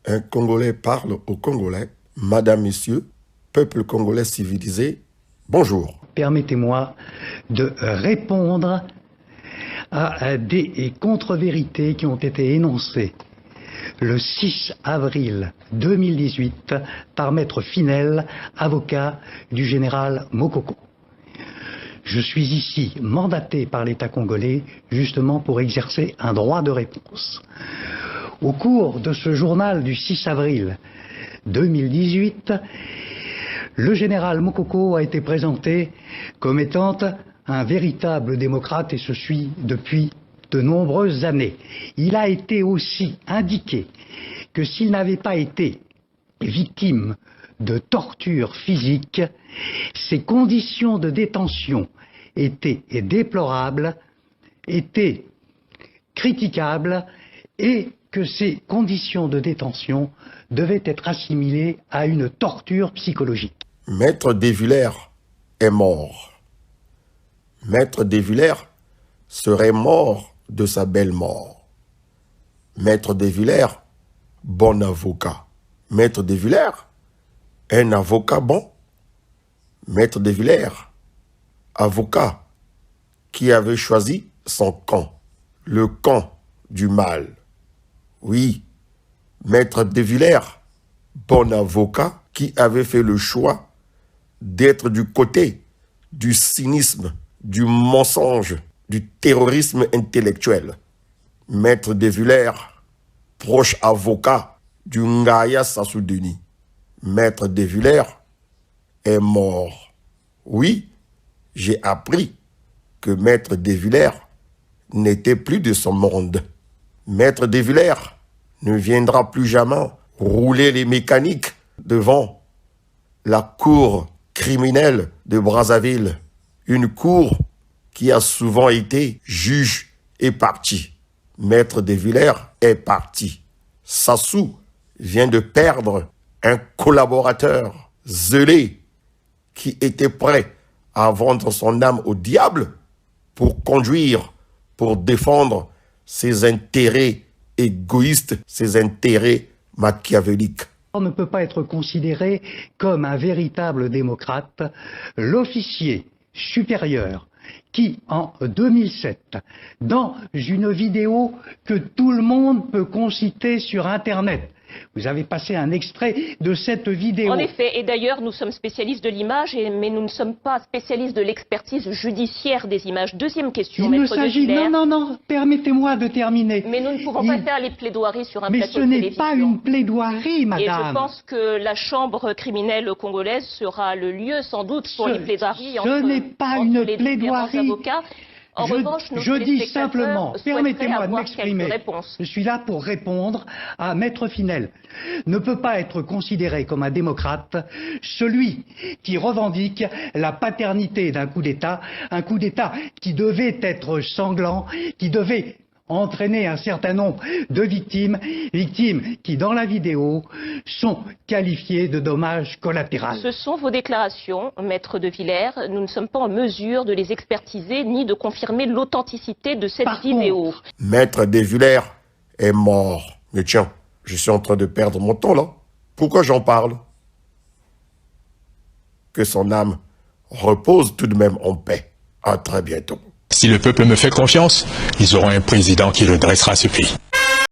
Un Congolais parle aux Congolais. Madame, Messieurs, peuple congolais civilisé, bonjour. Permettez-moi de répondre à des contre-vérités qui ont été énoncées le 6 avril 2018 par Maître Finel, avocat du général Mokoko. Je suis ici mandaté par l'État congolais justement pour exercer un droit de réponse. Au cours de ce journal du 6 avril 2018, le général Mokoko a été présenté comme étant un véritable démocrate et ce suit depuis de nombreuses années. Il a été aussi indiqué que s'il n'avait pas été victime de torture physique, ses conditions de détention étaient déplorables, étaient critiquables et que ces conditions de détention devaient être assimilées à une torture psychologique. Maître Desvillers est mort. Maître Desvillers serait mort de sa belle mort. Maître Desvillers, bon avocat. Maître Desvillers, un avocat bon. Maître Desvillers, avocat qui avait choisi son camp, le camp du mal. Oui, Maître Desvillers, bon avocat qui avait fait le choix d'être du côté du cynisme, du mensonge, du terrorisme intellectuel. Maître Desvillers, proche avocat du Ngaya Sassou Denis. Maître Desvillers est mort. Oui, j'ai appris que Maître Desvillers n'était plus de ce monde. Maître Desvillers ne viendra plus jamais rouler les mécaniques devant la cour criminelle de Brazzaville. Une cour qui a souvent été juge et parti. Maître Desvillers est parti. Sassou vient de perdre un collaborateur zélé qui était prêt à vendre son âme au diable pour conduire, pour défendre ses intérêts égoïstes, ses intérêts machiavéliques. On ne peut pas être considéré comme un véritable démocrate. L'officier supérieur qui, en 2007, dans une vidéo que tout le monde peut consulter sur Internet, vous avez passé un extrait de cette vidéo. En effet, et d'ailleurs nous sommes spécialistes de l'image, mais nous ne sommes pas spécialistes de l'expertise judiciaire des images. Deuxième question, il Maître Desvillers. Non, permettez-moi de terminer. Mais nous ne pouvons pas faire les plaidoiries sur un plateau de télévision. télévision. Mais ce n'est pas une plaidoirie, madame. Et je pense que la chambre criminelle congolaise sera le lieu sans doute pour les plaidoiries entre n'est pas une les plaidoirie. avocats. En revanche, je dis simplement, permettez-moi de m'exprimer. Je suis là pour répondre à Maître Finel. Ne peut pas être considéré comme un démocrate celui qui revendique la paternité d'un coup d'État, un coup d'État qui devait être sanglant, qui devait entraîner un certain nombre de victimes qui, dans la vidéo, sont qualifiées de dommages collatéraux. Ce sont vos déclarations, Maître Desvillers. Nous ne sommes pas en mesure de les expertiser ni de confirmer l'authenticité de cette vidéo. Maître Desvillers est mort. Mais tiens, je suis en train de perdre mon temps là. Pourquoi j'en parle? Que son âme repose tout de même en paix. À très bientôt. Si le peuple me fait confiance, ils auront un président qui redressera ce pays.